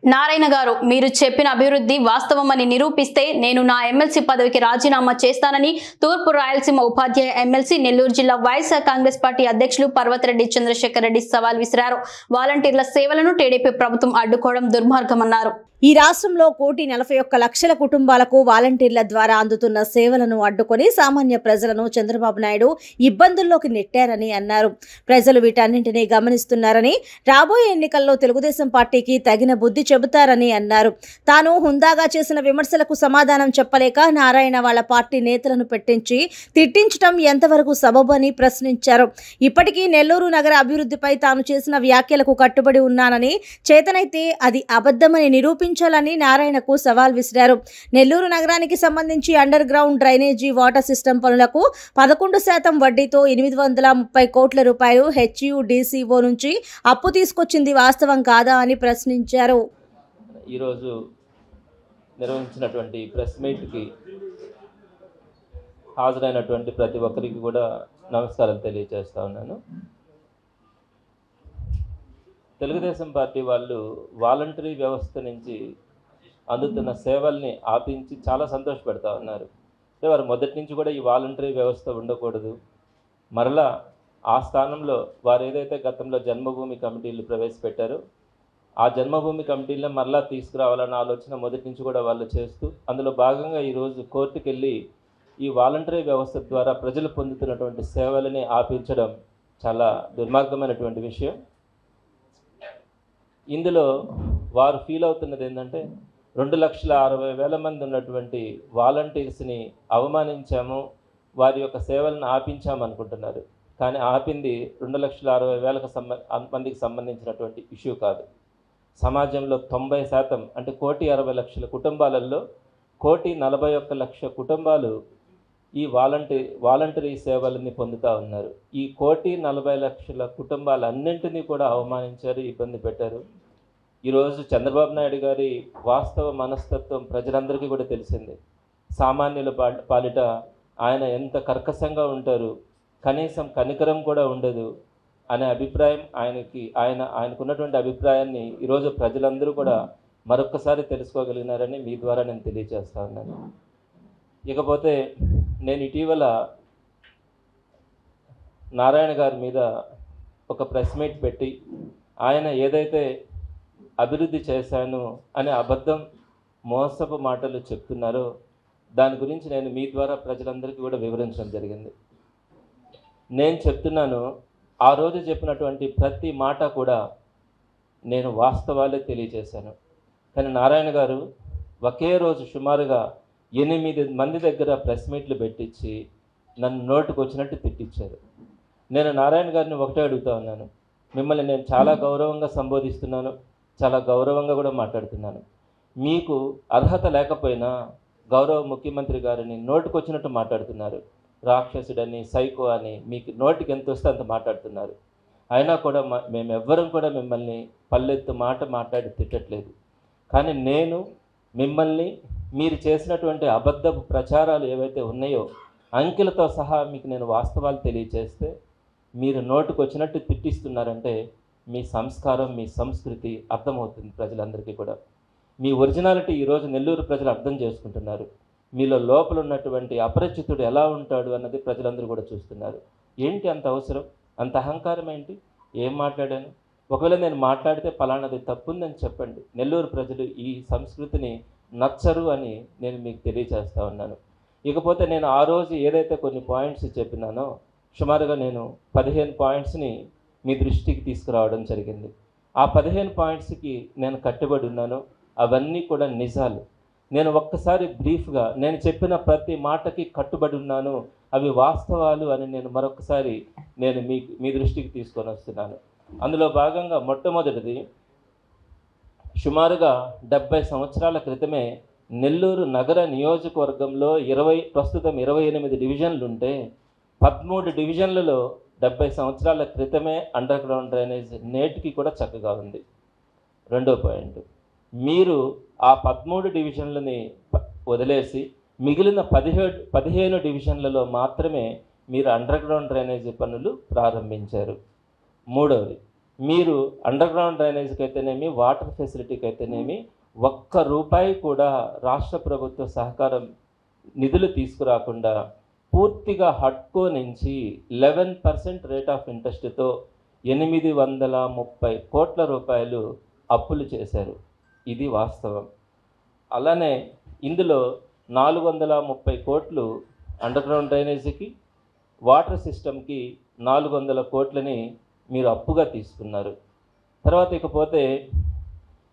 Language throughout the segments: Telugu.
నారాయణ గారు, మీరు చెప్పిన అభివృద్ధి వాస్తవమని నిరూపిస్తే నేను నా ఎమ్మెల్సీ పదవికి రాజీనామా చేస్తానని తూర్పు రాయలసీమ ఉపాధ్యాయ ఎమ్మెల్సీ నెల్లూరు జిల్లా వైఎస్ఆర్ కాంగ్రెస్ పార్టీ అధ్యక్షులు పర్వతరెడ్డి చంద్రశేఖర్ రెడ్డి సవాల్ విసిరారు. వాలంటీర్ల సేవలను టీడీపీ ప్రభుత్వం అడ్డుకోవడం దుర్మార్గమన్నారు. ఈ రాష్ట్రంలో 1,41,00,000 కుటుంబాలకు వాలంటీర్ల ద్వారా అందుతున్న సేవలను అడ్డుకొని సామాన్య ప్రజలను చంద్రబాబు నాయుడు ఇబ్బందుల్లోకి నెట్టారని అన్నారు. ప్రజలు వీటన్నింటినీ గమనిస్తున్నారని, రాబోయే ఎన్నికల్లో తెలుగుదేశం పార్టీకి తగిన బుద్ధి చెబుతారని అన్నారు. తాను హుందాగా చేసిన విమర్శలకు సమాధానం చెప్పలేక నారాయణ వాళ్ళ పార్టీ నేతలను పెట్టించి తిట్టించడం ఎంతవరకు సబబు అని ప్రశ్నించారు. ఇప్పటికీ నెల్లూరు నగర అభివృద్ధిపై తాను చేసిన వ్యాఖ్యలకు కట్టుబడి ఉన్నానని, చేతనైతే అది అబద్ధమని నిరూపించాలని నారాయణకు సవాల్ విసిరారు. నెల్లూరు నగరానికి సంబంధించి under ground drainage water system పనులకు 11% వడ్డీతో 830 కోట్ల రూపాయలు HUDCO నుంచి అప్పు తీసుకొచ్చింది వాస్తవం కాదా అని ప్రశ్నించారు. ఈరోజు నిర్వహించినటువంటి ప్రెస్ మీట్కి హాజరైనటువంటి ప్రతి ఒక్కరికి కూడా నమస్కారాలు తెలియజేస్తా ఉన్నాను. తెలుగుదేశం పార్టీ వాళ్ళు వాలంటరీ వ్యవస్థ నుంచి అందుతున్న సేవల్ని ఆపించి చాలా సంతోషపెడతా ఉన్నారు. అంటే వారు మొదటి నుంచి కూడా ఈ వాలంటరీ వ్యవస్థ ఉండకూడదు, మరలా ఆ స్థానంలో వారు ఏదైతే గతంలో జన్మభూమి కమిటీలు ప్రవేశపెట్టారో ఆ జన్మభూమి కమిటీలను మరలా తీసుకురావాలన్న ఆలోచన మొదటి నుంచి కూడా వాళ్ళు చేస్తూ, అందులో భాగంగా ఈరోజు కోర్టుకు వెళ్ళి ఈ వాలంటరీ వ్యవస్థ ద్వారా ప్రజలు పొందుతున్నటువంటి సేవలని ఆపించడం చాలా దుర్మార్గమైనటువంటి విషయం. ఇందులో వారు ఫీల్ అవుతున్నది ఏంటంటే 2,60,000 మంది ఉన్నటువంటి వాలంటీర్స్ని అవమానించాము, వారి యొక్క సేవలను ఆపించాము అనుకుంటున్నారు. కానీ ఆపింది 2,60,000 మందికి సంబంధించినటువంటి ఇష్యూ కాదు. సమాజంలో 90% అంటే 1,60,00,000 కుటుంబాలలో 1,41,00,000 కుటుంబాలు ఈ వాలంటరీ సేవలని పొందుతూ ఉన్నారు. ఈ 1,40,00,000 కుటుంబాలన్నింటినీ కూడా అవమానించారు, ఇబ్బంది పెట్టారు. ఈరోజు చంద్రబాబు నాయుడు గారి వాస్తవ మనస్తత్వం ప్రజలందరికీ కూడా తెలిసింది. సామాన్యుల పాలిట ఆయన ఎంత కర్కశంగా ఉంటారు, కనీసం కనికరం కూడా ఉండదు అనే అభిప్రాయం ఆయనకున్నటువంటి అభిప్రాయాన్ని ఈరోజు ప్రజలందరూ కూడా మరొక్కసారి తెలుసుకోగలిగినారని మీ ద్వారా నేను తెలియజేస్తా ఉన్నాను. ఇకపోతే నేను ఇటీవల నారాయణ గారి మీద ఒక ప్రెస్ మీట్ పెట్టి ఆయన ఏదైతే అభివృద్ధి చేశాను అనే అబద్ధం మోసపు మాటలు చెప్తున్నారో దాని గురించి నేను మీ ద్వారా ప్రజలందరికీ కూడా వివరించడం జరిగింది. నేను చెప్తున్నాను, ఆ రోజు చెప్పినటువంటి ప్రతి మాట కూడా నేను వాస్తవాలే తెలియజేశాను. కానీ నారాయణ గారు ఒకే రోజు సుమారుగా 8 మంది దగ్గర ప్రెస్ మీట్లు పెట్టించి నన్ను నోటుకు వచ్చినట్టు తిట్టించారు. నేను నారాయణ గారిని ఒకటే అడుగుతా ఉన్నాను, మిమ్మల్ని నేను చాలా గౌరవంగా సంబోధిస్తున్నాను, చాలా గౌరవంగా కూడా మాట్లాడుతున్నాను. మీకు అర్హత లేకపోయినా గౌరవ ముఖ్యమంత్రి గారిని నోటుకు వచ్చినట్టు మాట్లాడుతున్నారు. రాక్షసుడని, సైకో అని మీకు నోటికి ఎంత వస్తే అంత మాట్లాడుతున్నారు. అయినా కూడా మేమెవ్వరం కూడా మిమ్మల్ని పల్లెత్తు మాట మాట్లాడి తిట్టట్లేదు. కానీ నేను మిమ్మల్ని మీరు చేసినటువంటి అబద్ధపు ప్రచారాలు ఏవైతే ఉన్నాయో అంకెలతో సహా మీకు నేను వాస్తవాలు తెలియజేస్తే మీరు నోటుకు వచ్చినట్టు తిట్టిస్తున్నారంటే మీ సంస్కారం, మీ సంస్కృతి అర్థమవుతుంది ప్రజలందరికీ కూడా. మీ ఒరిజినాలిటీ ఈరోజు నెల్లూరు ప్రజలు అర్థం చేసుకుంటున్నారు. మీలో లోపల ఉన్నటువంటి అపరిచితుడు ఎలా ఉంటాడు అన్నది ప్రజలందరూ కూడా చూస్తున్నారు. ఏంటి అంత అవసరం, అంత అహంకారం ఏంటి? ఏం మాట్లాడాను? ఒకవేళ నేను మాట్లాడితే పలానాది తప్పుందని చెప్పండి. నెల్లూరు ప్రజలు ఈ సంస్కృతిని నచ్చరు అని నేను మీకు తెలియజేస్తా ఉన్నాను. ఇకపోతే నేను ఆ రోజు ఏదైతే కొన్ని పాయింట్స్ చెప్పినానో సుమారుగా నేను 15 పాయింట్స్ని మీ దృష్టికి తీసుకురావడం జరిగింది. ఆ 15 పాయింట్స్కి నేను కట్టుబడి ఉన్నాను. అవన్నీ కూడా నిజాలు. నేను ఒక్కసారి బ్రీఫ్గా నేను చెప్పిన ప్రతి మాటకి కట్టుబడి ఉన్నాను, అవి వాస్తవాలు అని నేను మరొకసారి మీ దృష్టికి తీసుకొని వస్తున్నాను. అందులో భాగంగా మొట్టమొదటిది, సుమారుగా 70 సంవత్సరాల క్రితమే నెల్లూరు నగర నియోజకవర్గంలో ప్రస్తుతం 28 డివిజన్లు ఉంటే 13 డివిజన్లలో 70 సంవత్సరాల క్రితమే అండర్ గ్రౌండ్ డ్రైనేజ్ నేటికి కూడా చక్కగా ఉంది. రెండో పాయింట్, మీరు ఆ 13 డివిజన్లని వదిలేసి మిగిలిన 15 డివిజన్లలో మాత్రమే మీరు అండర్ గ్రౌండ్ డ్రైనేజీ పనులు ప్రారంభించారు. మూడవది, మీరు అండర్ గ్రౌండ్ డ్రైనేజ్కి అయితేనేమి, వాటర్ ఫెసిలిటీకి అయితేనేమి ఒక్క రూపాయి కూడా రాష్ట్ర ప్రభుత్వ సహకారం నిధులు తీసుకురాకుండా పూర్తిగా హడ్కో నుంచి 11% రేట్ ఆఫ్ ఇంట్రెస్ట్తో 830 కోట్ల రూపాయలు అప్పులు చేశారు. ఇది వాస్తవం. అలానే ఇందులో 430 కోట్లు అండర్ గ్రౌండ్ డ్రైనేజీకి, వాటర్ సిస్టమ్కి 400 కోట్లని మీరు అప్పుగా తీసుకున్నారు. తర్వాత ఇకపోతే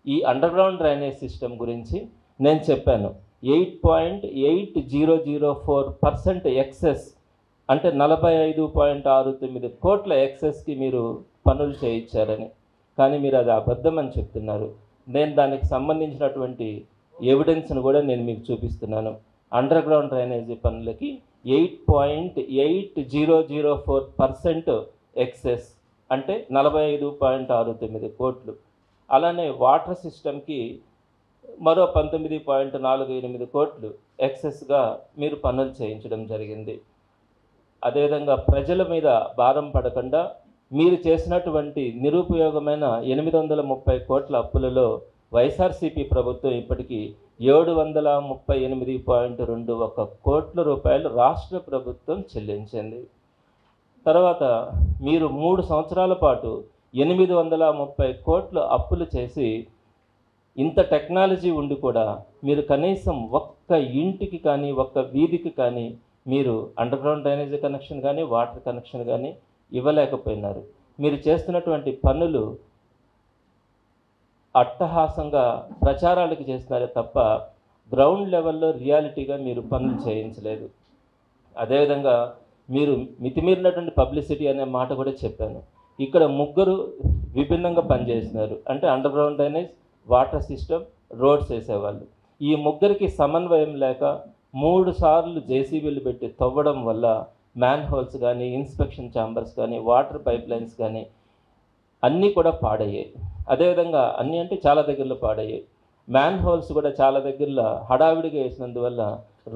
ఈ అండర్ గ్రౌండ్ డ్రైనేజ్ సిస్టమ్ గురించి నేను చెప్పాను. 8.8004% ఎక్సెస్, అంటే 45.69 కోట్ల ఎక్సెస్కి మీరు పనులు చేయించారని. కానీ మీరు అది అబద్ధం అని చెప్తున్నారు. నేను దానికి సంబంధించినటువంటి ఎవిడెన్స్ను కూడా నేను మీకు చూపిస్తున్నాను. అండర్ గ్రౌండ్ డ్రైనేజీ పనులకి 8.8004% ఎక్సెస్, అంటే 45.69 కోట్లు. అలానే వాటర్ సిస్టమ్కి మరో 19.48 కోట్లు ఎక్సెస్గా మీరు పనులు చేయించడం జరిగింది. అదేవిధంగా ప్రజల మీద భారం పడకుండా మీరు చేసినటువంటి నిరుపయోగమైన 830 కోట్ల అప్పులలో వైఎస్ఆర్సీపీ ప్రభుత్వం ఇప్పటికీ 738.21 కోట్ల రూపాయలు రాష్ట్ర ప్రభుత్వం చెల్లించింది. తర్వాత మీరు 3 సంవత్సరాల పాటు 830 కోట్ల అప్పులు చేసి, ఇంత టెక్నాలజీ ఉండి కూడా మీరు కనీసం ఒక్క ఇంటికి కానీ, ఒక్క వీధికి కానీ మీరు అండర్ గ్రౌండ్ డ్రైనేజీ కనెక్షన్ కానీ, వాటర్ కనెక్షన్ కానీ ఇవ్వలేకపోయినారు. మీరు చేస్తున్నటువంటి పనులు అట్టహాసంగా ప్రచారాలకు చేస్తున్నారే తప్ప గ్రౌండ్ లెవెల్లో రియాలిటీగా మీరు పనులు చేయించలేదు. అదేవిధంగా మీరు మితిమీరినటువంటి పబ్లిసిటీ అనే మాట కూడా చెప్పాను. ఇక్కడ ముగ్గురు విభిన్నంగా పనిచేస్తున్నారు. అంటే under ground drainage, water system, roads వేసేవాళ్ళు. ఈ ముగ్గురికి సమన్వయం లేక 3 సార్లు జేసీబీలు పెట్టి తవ్వడం వల్ల మ్యాన్ హోల్స్ కానీ, ఇన్స్పెక్షన్ ఛాంబర్స్ కానీ, వాటర్ పైప్ లైన్స్ కానీ అన్నీ కూడా పాడయ్యాయి. అదేవిధంగా అన్నీ అంటే చాలా దగ్గరలో పాడయ్యాయి. మ్యాన్ హోల్స్ కూడా చాలా దగ్గరలో హడావిడిగా వేసినందువల్ల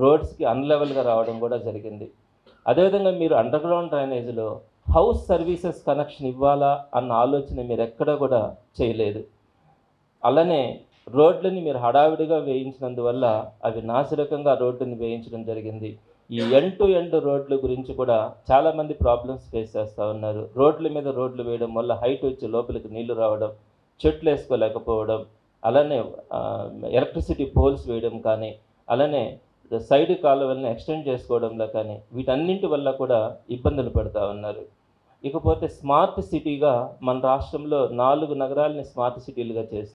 రోడ్స్కి అన్లెవెల్గా రావడం కూడా జరిగింది. అదేవిధంగా మీరు అండర్ గ్రౌండ్ డ్రైనేజీలో హౌస్ సర్వీసెస్ కనెక్షన్ ఇవ్వాలా అన్న ఆలోచన మీరు ఎక్కడా కూడా చేయలేదు. అలానే రోడ్లని మీరు హడావిడిగా వేయించినందువల్ల అవి నాసిరకంగా రోడ్డుని వేయించడం జరిగింది. ఈ ఎండ్ టు ఎండ్ రోడ్ల గురించి కూడా చాలామంది ప్రాబ్లమ్స్ ఫేస్ చేస్తూ ఉన్నారు. రోడ్ల మీద రోడ్లు వేయడం వల్ల హైట్ వచ్చి లోపలికి నీళ్లు రావడం, చెట్లు వేసుకోలేకపోవడం, అలానే ఎలక్ట్రిసిటీ పోల్స్ వేయడం కానీ, అలానే సైడ్ కాలువలను ఎక్స్టెండ్ చేసుకోవడంలో కానీ వీటన్నింటి వల్ల కూడా ఇబ్బందులు పడుతూ ఉన్నారు. ఇకపోతే స్మార్ట్ సిటీగా మన రాష్ట్రంలో 4 నగరాలని స్మార్ట్ సిటీలుగా చేస్తుంది.